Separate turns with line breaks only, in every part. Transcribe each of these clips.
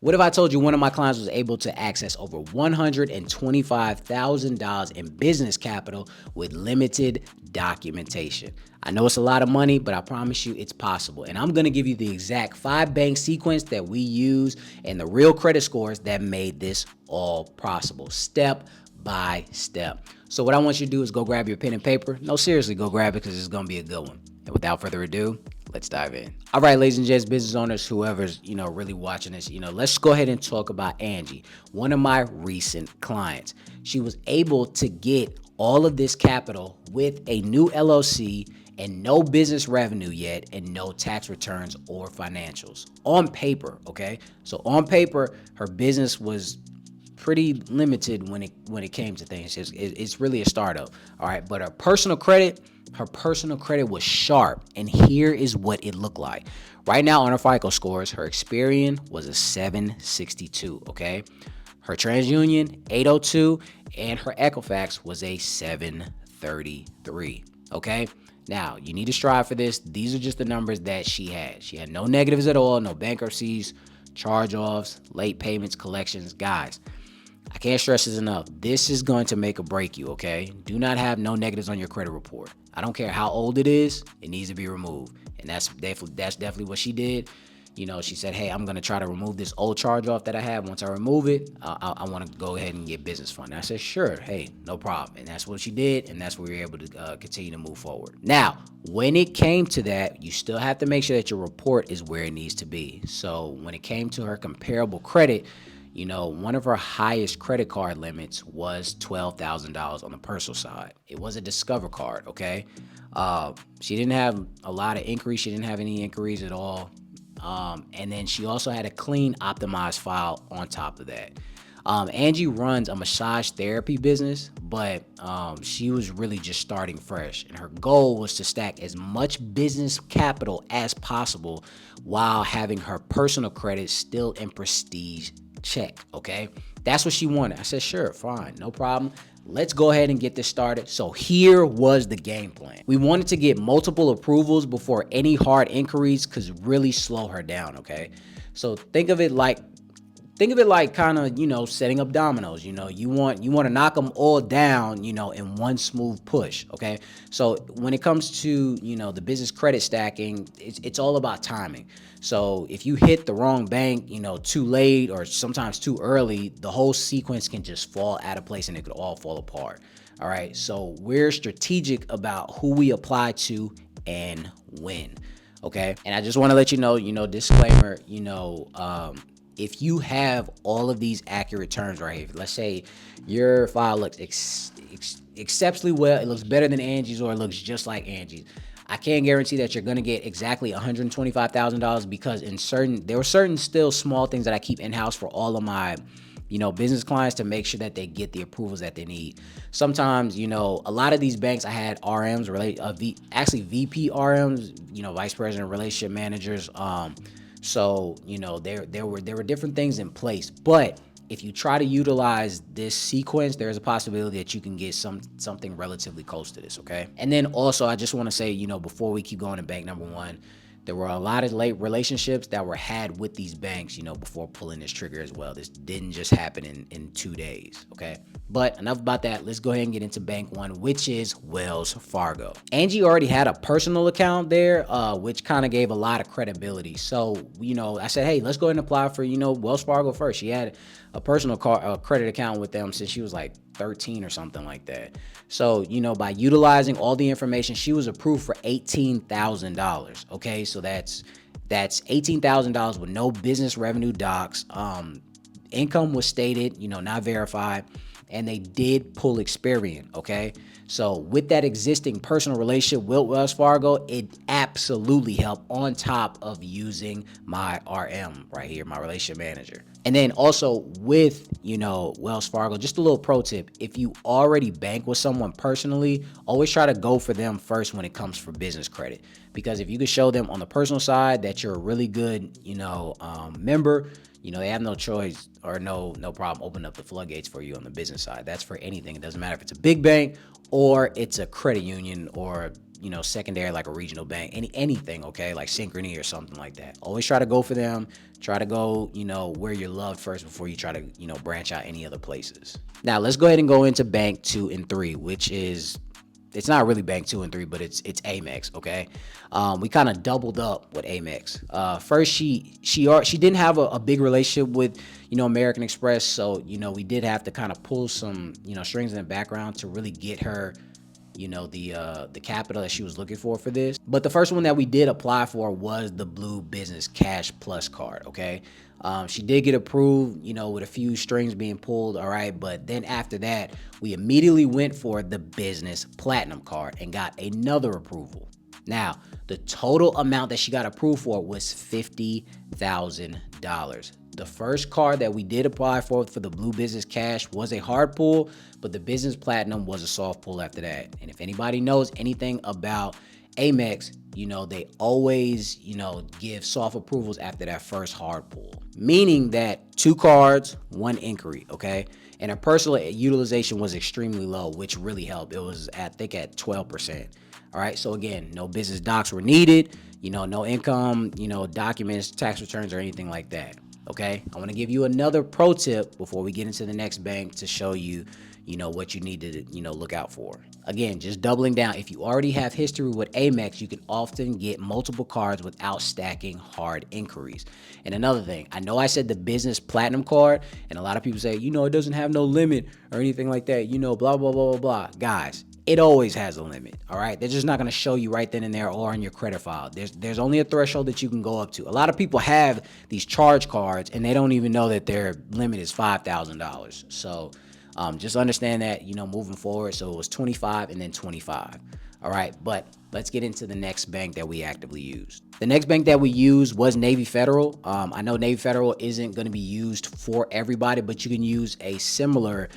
What if I told you one of my clients was able to access over $125,000 in business capital with limited documentation? I know it's a lot of money, but I promise you it's possible. And I'm going to give you the exact 5-bank sequence that we use and the real credit scores that made this all possible, step by step. So what I want you to do is go grab your pen and paper. No, seriously, go grab it because it's going to be a good one. And without further ado, let's dive in. All right, ladies and gents, business owners, whoever's, really watching this, let's go ahead and talk about Angie, one of my recent clients. She was able to get all of this capital with a new LLC and no business revenue yet and no tax returns or financials on paper. Okay. So on paper, her business was pretty limited when it came to things. It's really a startup. All right. But her personal credit was sharp. And here is what it looked like. Right now on her FICO scores, her Experian was a 762. Okay. Her TransUnion, 802, and her Equifax was a 733. Okay. Now, you need to strive for this. These are just the numbers that she had. She had no negatives at all, no bankruptcies, charge-offs, late payments, collections. Guys, I can't stress this enough. This is going to make or break you, okay? Do not have no negatives on your credit report. I don't care how old it is, it needs to be removed. And that's definitely what she did. She said, hey, I'm going to try to remove this old charge off that I have. Once I remove it, I want to go ahead and get business fund. And I said, sure. Hey, no problem. And that's what she did. And that's where we were able to continue to move forward. Now, when it came to that, you still have to make sure that your report is where it needs to be. So when it came to her comparable credit, one of her highest credit card limits was $12,000 on the personal side. It was a Discover card. Okay. She didn't have a lot of inquiries. She didn't have any inquiries at all. And then she also had a clean optimized file on top of that. Angie runs a massage therapy business, but she was really just starting fresh. And her goal was to stack as much business capital as possible while having her personal credit still in prestige check. Okay. That's what she wanted. I said, sure, fine, no problem. Let's go ahead and get this started. So here was the game plan. We wanted to get multiple approvals before any hard inquiries could really slow her down, okay? So think of it like kind of, setting up dominoes. You want to knock them all down, in one smooth push, okay? So when it comes to, the business credit stacking, it's all about timing. So if you hit the wrong bank, too late or sometimes too early, the whole sequence can just fall out of place and it could all fall apart. All right. So we're strategic about who we apply to and when. Okay. And I just want to let you know, disclaimer, if you have all of these accurate terms right here, let's say your file looks exceptionally well, it looks better than Angie's or it looks just like Angie's, I can't guarantee that you're going to get exactly $125,000 because there were certain still small things that I keep in-house for all of my, business clients to make sure that they get the approvals that they need. Sometimes, a lot of these banks I had RMs, VP RMs, vice president relationship managers. So, there were different things in place, but if you try to utilize this sequence, there's a possibility that you can get something relatively close to this, okay? And then also, I just want to say, before we keep going to bank number one, there were a lot of late relationships that were had with these banks, before pulling this trigger as well. This didn't just happen in 2 days, okay? But enough about that. Let's go ahead and get into bank one, which is Wells Fargo. Angie already had a personal account there, which kind of gave a lot of credibility. So, I said, hey, let's go ahead and apply for, Wells Fargo first. She had a personal credit account with them since she was like 13 or something like that. So, by utilizing all the information, she was approved for $18,000. Okay. So that's $18,000 with no business revenue docs. Income was stated, not verified, and they did pull Experian. Okay. So with that existing personal relationship with Wells Fargo, it absolutely helped on top of using my RM right here, my relationship manager. And then also with, Wells Fargo, just a little pro tip. If you already bank with someone personally, always try to go for them first when it comes for business credit. Because if you can show them on the personal side that you're a really good, member, they have no choice or no problem opening up the floodgates for you on the business side. That's for anything. It doesn't matter if it's a big bank or it's a credit union or, secondary, like a regional bank, anything, okay, like Synchrony or something like that. Always try to go for them. Try to go, where you're loved first before you try to, branch out any other places. Now, let's go ahead and go into bank 2 and 3, which is, it's not really bank 2 and 3, but it's Amex. Okay, we kind of doubled up with Amex. First, she didn't have a big relationship with American Express, so we did have to kind of pull some strings in the background to really get her the capital that she was looking for this. But the first one that we did apply for was the Blue Business Cash Plus card. Okay, she did get approved, with a few strings being pulled. All right, but then after that, we immediately went for the Business Platinum card and got another approval. Now, the total amount that she got approved for was $50,000. The first card that we did apply for the Blue Business Cash was a hard pull, but the Business Platinum was a soft pull after that. And if anybody knows anything about Amex, they always, give soft approvals after that first hard pull, meaning that 2 cards, 1 inquiry, okay? And her personal utilization was extremely low, which really helped. It was, I think, at 12%. All right, so again, no business docs were needed, no income, documents, tax returns, or anything like that. Okay, I want to give you another pro tip before we get into the next bank to show you, what you need to, look out for. Again, just doubling down. If you already have history with Amex, you can often get multiple cards without stacking hard inquiries. And another thing, I know I said the Business Platinum card, and a lot of people say, it doesn't have no limit or anything like that, blah, blah, blah, blah, blah. Guys, it always has a limit. All right, they're just not going to show you right then and there or on your credit file. There's only a threshold that you can go up to. A lot of people have these charge cards and they don't even know that their limit is $5,000. So just understand that, moving forward. So it was 25 and then 25. All right, but let's get into the next bank that we actively used. The next bank that we used was Navy Federal. I know Navy Federal isn't going to be used for everybody, but you can use a similar,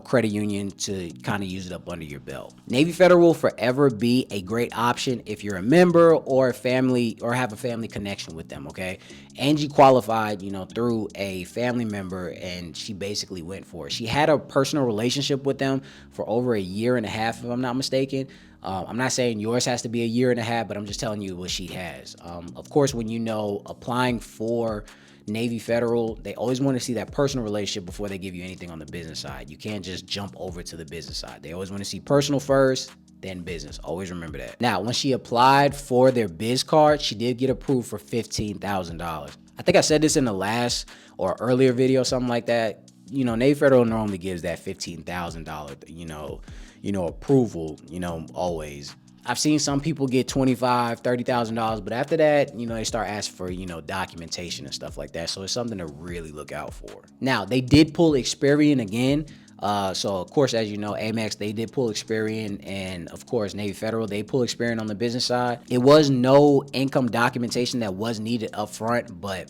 credit union to kind of use it up under your belt. Navy Federal will forever be a great option if you're a member or a family or have a family connection with them. Okay, Angie qualified, through a family member, and she basically went for it. She had a personal relationship with them for over a year and a half, if I'm not mistaken. I'm not saying yours has to be a year and a half, but I'm just telling you what she has. Of course, when applying for Navy Federal, they always want to see that personal relationship before they give you anything on the business side. You can't just jump over to the business side. They always want to see personal first, then business. Always remember that. Now, when she applied for their biz card, she did get approved for $15,000. I think I said this in the last or earlier video, something like that. Navy Federal normally gives that $15,000, approval, always. I've seen some people get $25,000, $30,000, but after that, they start asking for, documentation and stuff like that. So it's something to really look out for. Now, they did pull Experian again. So of course, as you know, Amex, they did pull Experian, and of course, Navy Federal, they pull Experian on the business side. It was no income documentation that was needed up front, but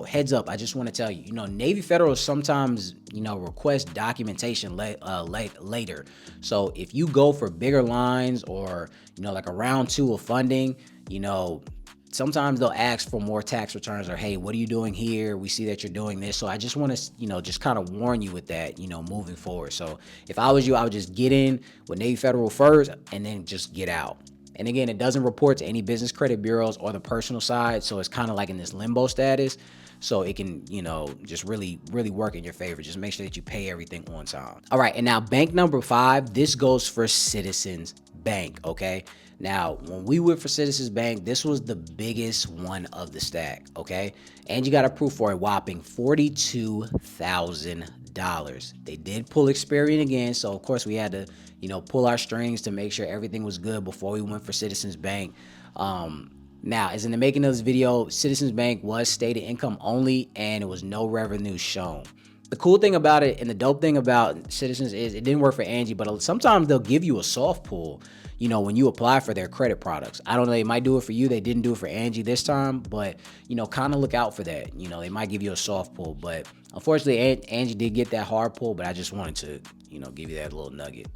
heads up, I just want to tell you, Navy Federal sometimes, request documentation later. So if you go for bigger lines or, like a round 2 of funding, sometimes they'll ask for more tax returns or, hey, what are you doing here? We see that you're doing this. So I just want to, just kind of warn you with that, moving forward. So if I was you, I would just get in with Navy Federal first and then just get out. And again, it doesn't report to any business credit bureaus or the personal side. So it's kind of like in this limbo status. So it can, just really, really work in your favor. Just make sure that you pay everything on time. All right. And now bank number 5, this goes for Citizens Bank. Okay. Now, when we went for Citizens Bank, this was the biggest one of the stack. Okay. And you got approved for a whopping $42,000. They did pull Experian again. So of course we had to, pull our strings to make sure everything was good before we went for Citizens Bank. Now, as in the making of this video, Citizens Bank was stated income only and it was no revenue shown. The cool thing about it and the dope thing about Citizens is it didn't work for Angie, but sometimes they'll give you a soft pull, when you apply for their credit products. I don't know, they might do it for you. They didn't do it for Angie this time, but, kind of look out for that. They might give you a soft pull, but unfortunately, Angie did get that hard pull, but I just wanted to, give you that little nugget,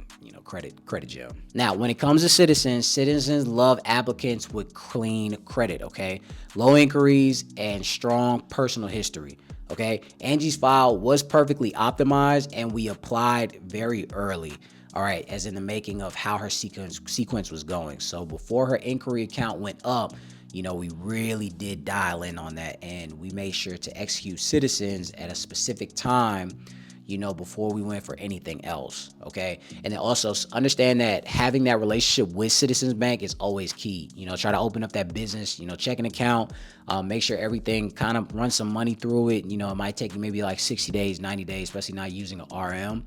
credit gem. Now, when it comes to Citizens love applicants with clean credit, okay? Low inquiries and strong personal history. Okay, Angie's file was perfectly optimized and we applied very early. all right, as in the making of how her sequence was going. So before her inquiry account went up, we really did dial in on that, and we made sure to execute Citizens at a specific time, before we went for anything else. Okay. And then also understand that having that relationship with Citizens Bank is always key. Try to open up that business, checking account, make sure everything kind of runs some money through it. It might take you maybe like 60 days, 90 days, especially not using an RM.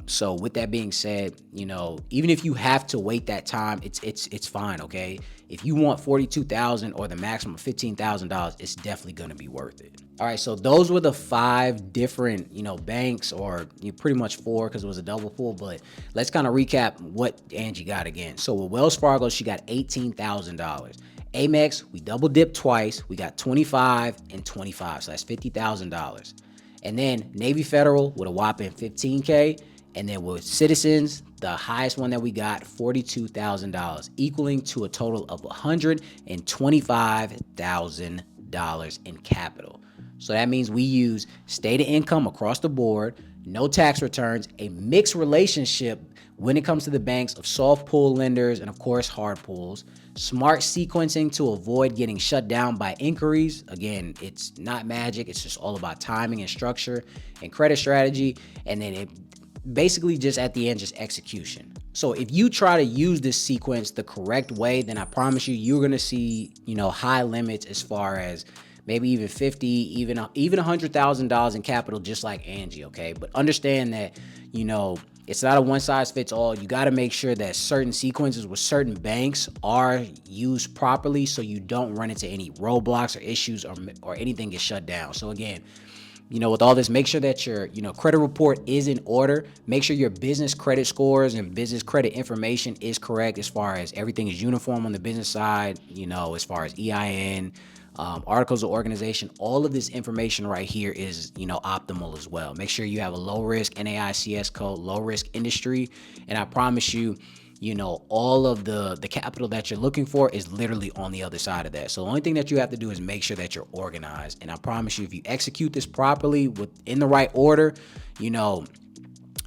So with that being said, even if you have to wait that time, it's fine. Okay. If you want 42,000 or the maximum of $15,000, it's definitely going to be worth it. All right. So those were the 5 different, banks, or pretty much 4 because it was a double pull, but let's kind of recap what Angie got again. So with Wells Fargo, she got $18,000. Amex, we double dipped twice. We got 25 and 25. So that's $50,000. And then Navy Federal with a whopping $15K. And then with Citizens, the highest one that we got, $42,000, equaling to a total of $125,000 in capital. So that means we use stated income across the board, no tax returns, a mixed relationship when it comes to the banks of soft pull lenders and of course hard pulls, smart sequencing to avoid getting shut down by inquiries. Again, it's not magic. It's just all about timing and structure and credit strategy. And then it basically just at the end, just execution. So if you try to use this sequence the correct way, then I promise you're going to see, high limits as far as maybe even 50, even $100,000 in capital, just like Angie. Okay. But understand that, it's not a one size fits all. You got to make sure that certain sequences with certain banks are used properly so you don't run into any roadblocks or issues or anything gets shut down. So again, with all this, make sure that your, credit report is in order. Make sure your business credit scores and business credit information is correct as far as everything is uniform on the business side, as far as EIN, articles of organization. All of this information right here is, optimal as well. Make sure you have a low risk NAICS code, low risk industry. And I promise you, all of the capital that you're looking for is literally on the other side of that. So the only thing that you have to do is make sure that you're organized. And I promise you, if you execute this properly in the right order,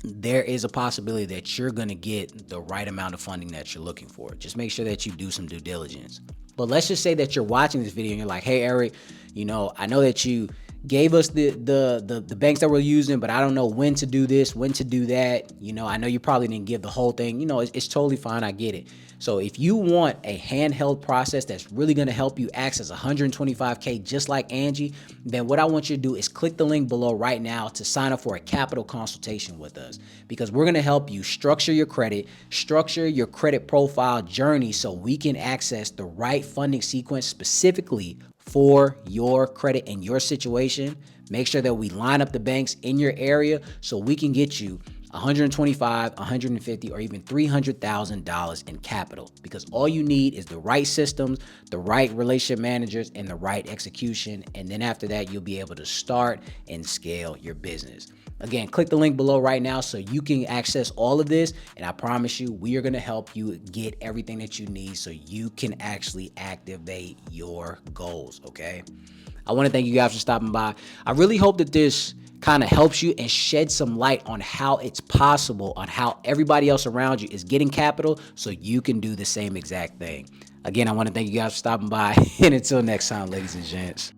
there is a possibility that you're going to get the right amount of funding that you're looking for. Just make sure that you do some due diligence. But let's just say that you're watching this video and you're like, hey, Eric, I know that you gave us the banks that we're using, but I don't know when to do this, when to do that. I know you probably didn't give the whole thing. It's totally fine. I get it. So if you want a handheld process that's really going to help you access 125K just like Angie, then what I want you to do is click the link below right now to sign up for a capital consultation with us, because we're going to help you structure your credit profile journey so we can access the right funding sequence specifically for your credit and your situation. Make sure that we line up the banks in your area so we can get you 125, 150, or even $300,000 in capital, because all you need is the right systems, the right relationship managers, and the right execution. And then after that, you'll be able to start and scale your business. Again, click the link below right now so you can access all of this. And I promise you, we are going to help you get everything that you need so you can actually activate your goals. Okay. I want to thank you guys for stopping by. I really hope that this kind of helps you and shed some light on how it's possible, on how everybody else around you is getting capital so you can do the same exact thing. Again, I want to thank you guys for stopping by. And until next time, ladies and gents.